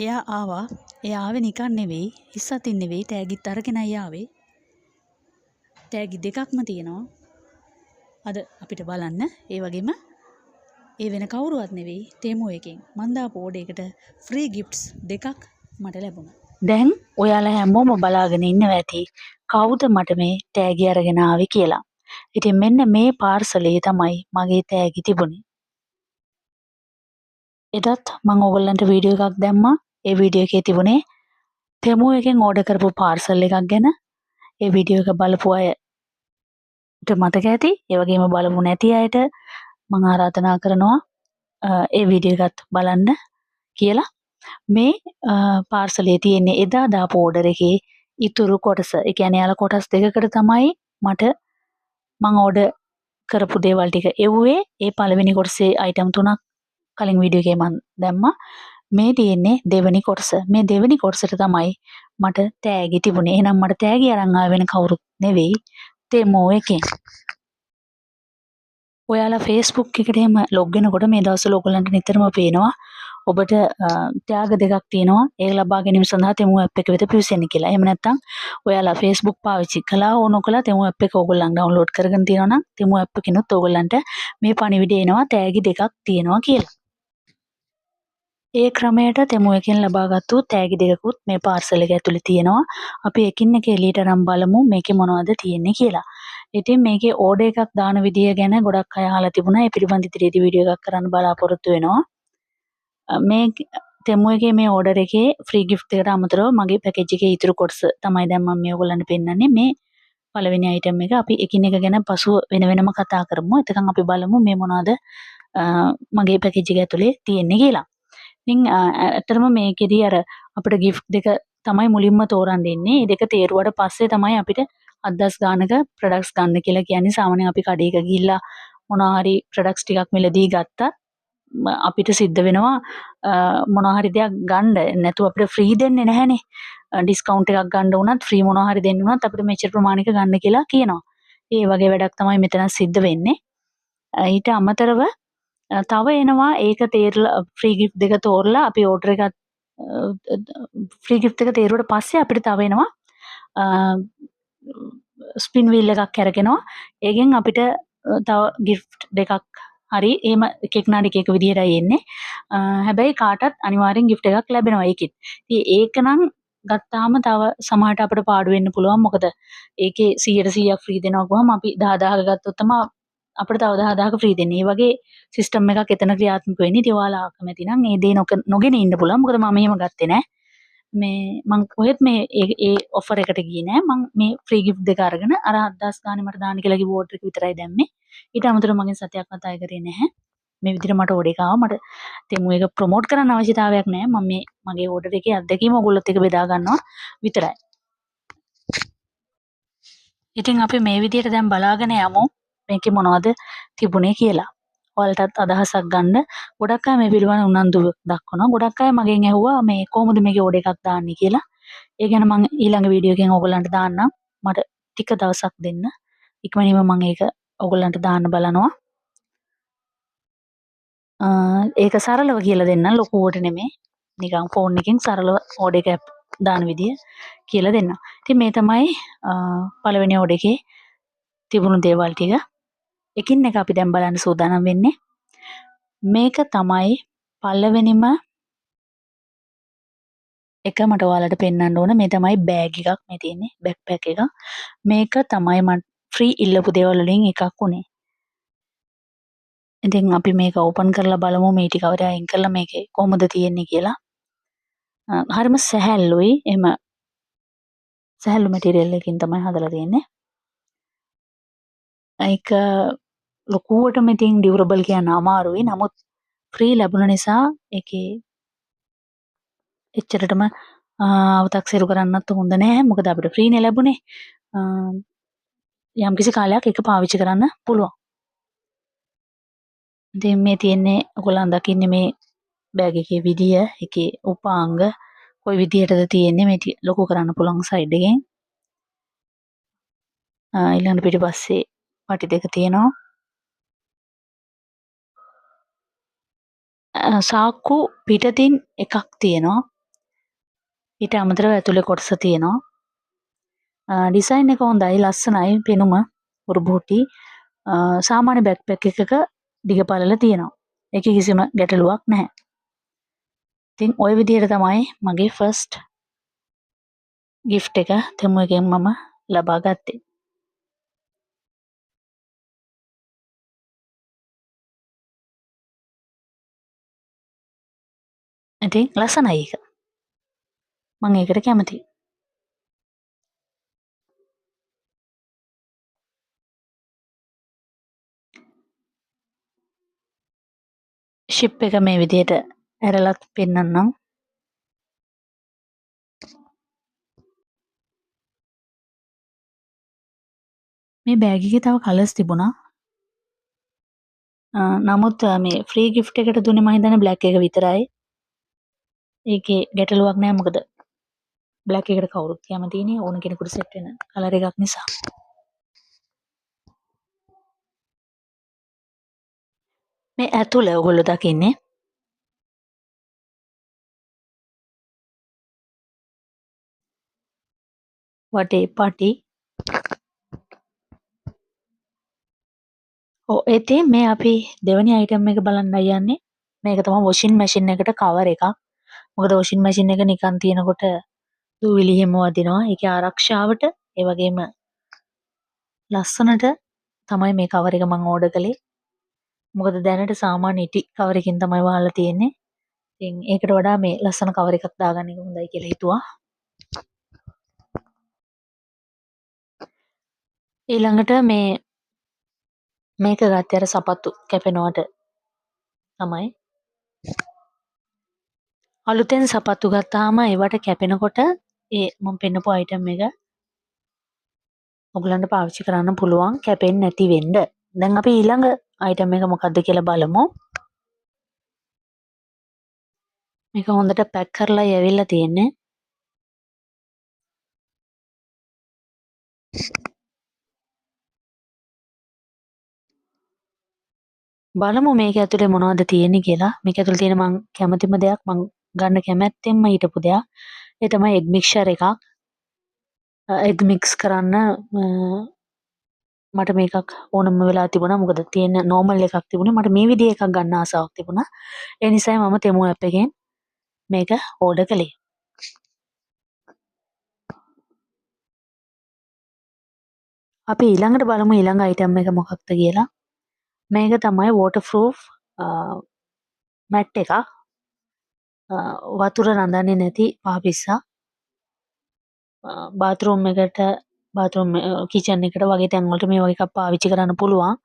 එයා ආවා. එයා ආවේ නිකන් නෙවෙයි. හිස් අතින් නෙවෙයි. තෑගිත් අරගෙනයි ආවේ. තෑගි දෙකක්ම තියෙනවා. අද අපිට බලන්න. ඒ වගේම ඒ වෙන කවුරුවත් නෙවෙයි. තෙමු එකෙන් මන් දාපු ඕඩේකට ෆ්‍රී ගිෆ්ට්ස් දෙකක් මට ලැබුණා. දැන් ඔයාලා හැමෝම බලාගෙන ඉන්නවා ඇති කවුද මට මේ තෑගි අරගෙන ආවේ කියලා. ඉතින් මෙන්න මේ පාර්සලේ තමයි මගේ තෑගි තිබුණේ. එදත් මම ඔයගොල්ලන්ට වීඩියෝ එකක් දැම්මා. ඒ වීඩියෝ එකේ තිබුණේ තෙමු එකෙන් ඕඩර් කරපු පාර්සල් එකක් ගැන. ඒ වීඩියෝ එක බලපු අයට මතක ඇති. ඒ වගේම බලමු නැති අයට මම ආරාධනා කරනවා ඒ වීඩියෝ එකත් බලන්න කියලා. මේ පාර්සලේ තියෙන්නේ එදා දාපු ඕඩර් එකේ ඉතුරු කොටස. ඒ කියන්නේ යාලා කොටස් දෙකකට තමයි මට මම ඕඩර් කරපු දේවල් ටික එව්වේ. ඒ පළවෙනි කොටසේ අයිටම් 3ක් කලින් වීඩියෝ එකේ මම දැම්මා. මේ තියෙන්නේ දෙවෙනි කොටස. මේ දෙවෙනි කොටසට තමයි මට තෑගි තිබුණේ. එහෙනම් මට තෑගි අරන් ආව වෙන කවුරුත් නෙවෙයි තෙමෝ එකෙන්. ඔයාලා Facebook එකට එහෙම ලොග් වෙනකොට මේ දවස්වල ඔයගොල්ලන්ට නිතරම පේනවා ඔබට ත්‍යාග දෙකක් තියෙනවා. ඒක ලබා ගැනීම සඳහා තෙමු ඇප් එක වෙත පිවිසෙන්න කියලා. එහෙම නැත්නම් ඔයාලා Facebook පාවිච්චි කළා ඕන කළා තෙමු ඇප් එක ඔයගොල්ලන් ඩවුන්ලෝඩ් කරගෙන තියෙනවා නම් තෙමු ඇප් එකකිනුත් ඔයගොල්ලන්ට මේ පණිවිඩය එනවා තෑගි දෙකක් තියෙනවා කියලා. ඒ ක්‍රමයට තෙමු එකෙන් ලබාගත්තු තෑගි දෙකකුත් මේ පාර්සල් එක ඇතුලේ තියෙනවා. අපි එකින් එක එළියට අරන් බලමු මේකේ මොනවද තියෙන්නේ කියලා. ඉතින් මේකේ ඕඩර් එකක් දාන විදිය ගැන ගොඩක් අය අහලා තිබුණා. ඒ පිළිබඳ ඉදිරියේදී වීඩියෝ එකක් කරන්න බලාපොරොත්තු වෙනවා. මේ තෙමු එකේ මේ ඕඩර් එකේ ෆ්‍රී ගිෆ්ට් එකට අමතරව මගේ පැකේජ් එකේ ඉතුරු කොටස තමයි දැන් මම මේ ඔයගොල්ලන්ට පෙන්නන්නේ. මේ පළවෙනි අයිටම් එක අපි එකින් එක ගැන පසුව වෙන වෙනම කතා කරමු. එතකන් අපි බලමු මේ මොනවද මගේ පැකේජ් එක ඇතුලේ තියෙන්නේ කියලා. ඉතින් ඇත්තටම මේකෙදී අර අපිට ගිෆ්ට් දෙක තමයි මුලින්ම තෝරන් දෙන්නේ. මේ දෙක තේරුවාට පස්සේ තමයි අපිට 7000 ගානක ප්‍රොඩක්ට්ස් ගන්න කියලා කියන්නේ. සාමාන්‍යයෙන් අපි කඩේක ගිහිල්ලා මොනවා හරි ප්‍රොඩක්ට්ස් ටිකක් මිලදී ගත්තත් අපිට සිද්ධ වෙනවා මොනවා හරි දෙයක් ගන්න නැතුව අපිට ෆ්‍රී දෙන්නේ නැහනේ. ඩිස්කවුන්ට් එකක් ගන්න වුණත් ෆ්‍රී මොනවා හරි දෙන්න වුණත් අපිට මෙච්චර ප්‍රමාණික ගන්න කියලා කියනවා. ඒ වගේ වැඩක් තමයි මෙතන සිද්ධ වෙන්නේ. ඊට අමතරව තව එනවා ඒක තේරලා ෆ්‍රී ගිෆ්ට් දෙක තෝරලා අපි ඕඩර් එකක් ෆ්‍රී ගිෆ්ට් එක තේරුවට පස්සේ අපිට තව එනවා ස්පින් වීල් එකක් අරගෙනවා. ඒකෙන් අපිට තව ගිෆ්ට් දෙකක් හරි එහෙම එකෙක් නාඩ එක විදිහටයි එන්නේ. හැබැයි කාටත් අනිවාර්යෙන් ගිෆ්ට් එකක් ලැබෙනවා ඒකෙත්. ඉතින් ඒක නම් ගත්තාම තව සමහරට අපිට පාඩු වෙන්න පුළුවන්. මොකද ඒකේ 100% ෆ්‍රී දෙනවා ගොහම අපි 10,000ක ගත්තොත් තමයි අපිට තව 10,000ක ෆ්‍රී දෙන්නේ. මේ වගේ සිස්ටම් එකක් එතන ක්‍රියාත්මක වෙන්නේ. ඉතින් ඔයාලා අකමැති නම් මේ දේ නොගෙන ඉන්න පුළුවන්. මොකද මම එහෙම ගත්තේ නෑ. මං කොහෙත් මේ ඒ ඔෆර් එකට ගියේ නෑ. මං මේ ෆ්‍රී ගිෆ්ට් දෙක අරගෙන අර 7000 ගානේ මට දාන්න කියලා කිව්ව ඕඩර් එක විතරයි දැම්මේ. ඊට අමතරව මගෙන් සතයක්වත් අය කරේ නැහැ. මේ විදිහට මට ඕඩර් එක ආවා. මට තෙමු එක ප්‍රොමෝට් කරන්න අවශ්‍යතාවයක් නැහැ. මම මේ මගේ ඕඩර් එකේ අත්දැකීම ඔයගොල්ලොත් එක්ක බෙදා ගන්නවා විතරයි. ඉතින් අපි මේ විදිහට දැන් බලාගෙන යමු මේකේ මොනවද තිබුණේ කියලා. ඔයාලටත් අදහසක් ගන්න. ගොඩක් අය මේ පිළිබඳව උනන්දු දක්වනවා. ගොඩක් අය මගෙන් ඇහුවා මේ කොහොමද මේකේ ඕඩර් එකක් දාන්නේ කියලා. ඒ ගැන මම ඊළඟ වීඩියෝ එකෙන් ඔයගොල්ලන්ට දාන්නම්. මට ටික දවසක් දෙන්න. ඉක්මනින්ම මම ඒක ඔයගොල්ලන්ට දාන්න බලනවා. ඒක සරලව කියලා දෙන්නම් ලොකුවට නෙමෙයි. නිකන් ෆෝන් එකෙන් සරලව ඕඩර් එක දාන විදිය කියලා දෙන්නම්. ඉතින් මේ තමයි පළවෙනි ඕඩර් එකේ තිබුණු දේවල් ටික. එකින් එක අපි දැන් බලන්න සූදානම් වෙන්නේ. මේක තමයි පළවෙනිම එක මට ඔයාලට පෙන්වන්න ඕන. මේ තමයි බෑග් එකක් මේ තියෙන්නේ. බෑග්පැක් එක. මේක තමයි මම ෆ්‍රී ඉල්ලපු දේවල් වලින් එකක් උනේ. ඉතින් අපි මේක ඕපන් කරලා බලමු මේ ටික අවරය අයින් කරලා මේකේ කොහොමද තියෙන්නේ කියලා. හරිම සැහැල්ලුයි. එහෙම සැහැල්ලු මැටීරියල් එකකින් තමයි හදලා තියෙන්නේ. ඒක ලොකුවටම ඉතින් ඩියුරබල් කියන්න අමාරුයි. නමුත් ෆ්‍රී ලැබුණ නිසා ඒකේ එච්චරටම අව탁සිරු කරන්නත් හොඳ නැහැ. මොකද අපිට ෆ්‍රීනේ ලැබුණේ. යම්කිසි කාලයක් ඒක පාවිච්චි කරන්න පුළුවන්. ඉතින් මේ තියෙන්නේ ඔයගොල්ලන් දකින්නේ මේ බෑග් එකේ විදිය, ඒකේ උපාංග කොයි විදියටද තියෙන්නේ මේ ලොකු කරන්න පුළුවන් සයිඩ් එකෙන්. ඊළඟ පිටිපස්සේ පටි දෙක තියෙනවා. සාක්කු පිටතින් එකක් තියෙනවා. ඊට අමතරව ඇතුලේ කොටස තියෙනවා. ඩිසයින් එක හොඳයි, ලස්සනයි පෙනුම. උරුබෝටි සාමාන්‍ය බෑග්පැක් එකක දිග පළල තියෙනවා. ඒකේ කිසිම ගැටලුවක් නැහැ. ඉතින් ওই විදිහට තමයි මගේ ෆස්ට් ගිෆ්ට් එක තෙමු එකෙන් මම ලබා ගත්තේ. ඉතින් ලස්සනයි ඒක. මම ඒකට කැමතියි. ෂිප් එක මේ විදිහට ඇරලත් පෙන්නන්නම්. මේ බෑග් එකේ තව කලර්ස් තිබුණා. නමුත් මේ ෆ්‍රී ගිෆ්ට් එකට දුන්නේ මම හිතන්නේ බ්ලැක් එක විතරයි. ඒකේ ගැටලුවක් නැහැ මොකද බ්ලැක් එකට කවුරුත් කැමති නේ ඕන කෙනෙකුට සෙට් වෙන කලර් එකක් නිසා. මේ ඇතුළ ඔයගොල්ලෝ දකින්නේ වටේ පටි. ඉතින් මේ අපි දෙවෙනි අයිටම් එක බලන්නයි යන්නේ. මේක තමයි වොෂින් මැෂින් එකට කවර් එකක්. මොකද වොෂින් මැෂින් එක නිකන් තියෙනකොට දූවිලි හිම වදිනවා. ඒකේ ආරක්ෂාවට ඒ වගේම ලස්සනට තමයි මේ කවර් එක මම ඕඩර් කළේ. මොකද දැනට සාමාන්‍ය ඉටි කවර් එකකින් තමයි වහලා තියෙන්නේ. ඉතින් ඒකට වඩා මේ ලස්සන කවර් එකක් දාගන්න එක හොඳයි කියලා හිතුවා. ඊළඟට මේක ගත්තේ අර සපත්තු කැපෙනවට තමයි. අලුතෙන් සපත්තු ගත්තාම ඒවට කැපෙනකොට මම පෙන්නපු අයිටම් එක ඔයගලන්ට පාවිච්චි කරන්න පුළුවන් කැපෙන්නේ නැති වෙන්න. දැන් අපි ඊළඟ අයිටම් එක මොකක්ද කියලා බලමු. මේක හොඳට පැක් කරලායි ඇවිල්ලා තියෙන්නේ. බලමු මේක ඇතුලේ මොනවද තියෙන්නේ කියලා. මේක ඇතුලේ තියෙන මං කැමතිම දෙයක් මං ගන්න කැමැත්තෙන්ම හිටපු දෙයක්. ඒ තමයි එග් මික්ස්චර් එකක්. එග් මික්ස් කරන්න මට මේකක් ඕනම වෙලා තිබුණා. මොකද තියෙන නෝමල් එකක් තිබුණේ. මට මේ විදිහේ එකක් ගන්න ආසාවක් තිබුණා. ඒ නිසායි මම තෙමු ඇප් එකෙන් මේක ඕඩර් කළේ. අපි ඊළඟට බලමු ඊළඟ අයිටම් එක මොකක්ද කියලා. මේක තමයි waterproof මැට් එකක්. වතුර රඳන්නේ නැති පහපිස්සා. බාත්රූම් එකට බාත්රූම් කිචන් එකට වගේ තැන් වලට මේ වගේ එකක් පාවිච්චි කරන්න පුළුවන්.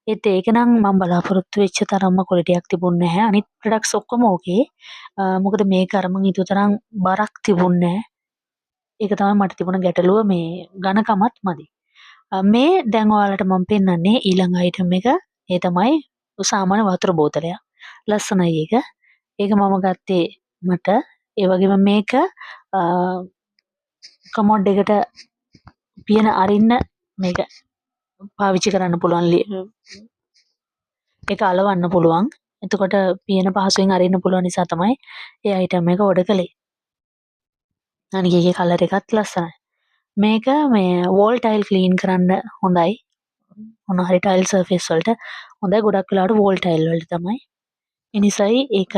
ඒත් ඒක නම් මම බලාපොරොත්තු වෙච්ච තරම්ම ක්වොලිටියක් තිබුණේ නැහැ. අනිත් ප්‍රොඩක්ට්ස් ඔක්කොම ඕකේ. මොකද මේක අර මං හිතුව තරම් බරක් තිබුණේ නැහැ. ඒක තමයි මට තිබුණ ගැටලුව මේ ඝනකමත් මදි. මේ දැන් ඔයාලට මම පෙන්නන්නේ ඊළඟ අයිටම් එක. ඒ තමයි සාමාන්‍ය වතුර බෝතලයක්. ලස්සනයි ඒක. ඒක මම ගත්තේ මට. ඒ වගේම මේක කමෝඩ් එකට පියන අරින්න මේක පාවිච්චි කරන්න පුළුවන්. ඒක අලවන්න පුළුවන්. එතකොට පියන පහසුවෙන් අරින්න පුළුවන් නිසා තමයි ඒ අයිටම් එක ඕඩර් කළේ. අනික ඒකේ කලර් එකත් ලස්සනයි. මේක මේ වෝල් ටයිල් ක්ලීන් කරන්න හොඳයි. මොන හරි ටයිල් සර්ෆේස් වලට හොඳයි. ගොඩක් වෙලාවට වෝල් ටයිල් වලට තමයි. ඒ නිසායි ඒක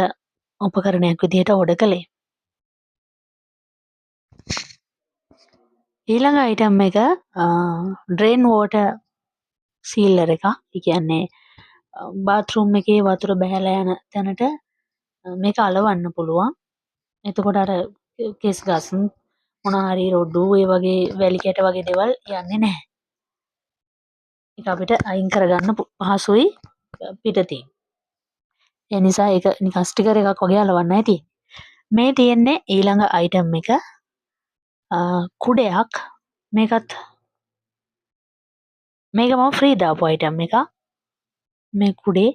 උපකරණයක් විදිහට ඕඩර් කළේ. ඊළඟ අයිටම් එක ඩ්‍රේන් වෝටර් සීලර් එකක්. ඒ කියන්නේ බාත්රූම් එකේ වතුර බැහැලා යන තැනට මේක අලවන්න පුළුවන්. එතකොට අර කෙස් ගස් මොන හරි රොඩු ඒ වගේ වැලි කැට වගේ දේවල් යන්නේ නැහැ. ඒක අපිට අයින් කරගන්න පහසුයි පිටතින්. ඒ නිසා ඒක නිකන් ස්ටිකර් එකක් වගේ අලවන්නයි තියෙන්නේ. මේ තියෙන්නේ ඊළඟ අයිටම් එක කුඩයක්. මේක මම ෆ්‍රී දාපු අයිටම් එකක්. මේ කුඩේ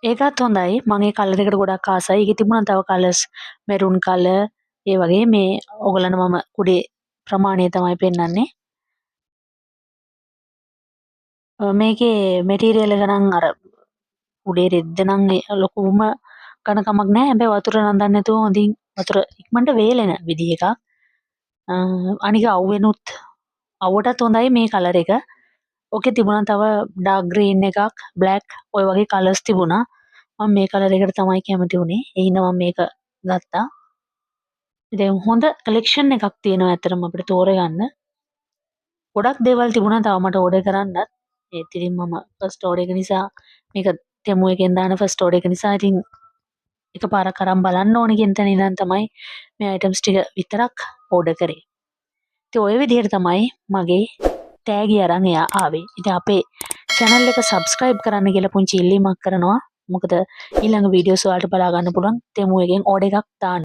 ඒකත් හොඳයි. මම ඒ කලර් එකට ගොඩක් ආසයි. ඒකේ තිබුණා තව කලර්ස් මෙරුන් කලර් ඒ වගේ මේ ඕගලන්ට මම කුඩේ ප්‍රමාණය තමයි පෙන්වන්නේ. මේකේ මැටීරියල් එක නම් අර කුඩේ රෙද්ද නම් ලොකුම කන කමක් නැහැ. හැබැයි වතුර නඳන්නේ නැතුව හොඳින් වතුර ඉක්මනට වේලෙන විදිහ එකක්. අනික අවුවෙනුත් අවුවටත් හොඳයි මේ කලර් එක. ඕකේ තිබුණා තව ඩාර්ක් ග්‍රීන් එකක්, බ්ලැක් ඔය වගේ කලර්ස් තිබුණා. මම මේ කලර් එකට තමයි කැමති වුණේ. ඒ හින්දා මම මේක ගත්තා. ඉතින් හොඳ කලෙක්ෂන් එකක් තියෙනවා ඇත්තටම අපිට තෝරගන්න. ගොඩක් දේවල් තිබුණා තව මට ඕඩර් කරන්නත්. ඒත් ඉතින් මම ෆස්ට් ඕඩර් එක නිසා මේක තෙමු එකෙන් දාන ෆස්ට් ඕඩර් එක නිසා ඉතින් එකපාරක් අරන් බලන්න ඕනේ කියන තැන ඉඳන් තමයි මේ අයිටම්ස් ටික විතරක් ඕඩර් කරේ. ඉතින් ඔය විදිහට තමයි මගේ තෑගි අරන් එයා ආවේ. ඉතින් අපේ channel එක subscribe කරන්න කියලා පුංචි ඉල්ලීමක් කරනවා. මොකද ඊළඟ වීඩියෝස් වලට බලා ගන්න පුළුවන් තෙමු එකෙන් ඕඩර් එකක් දාන්න.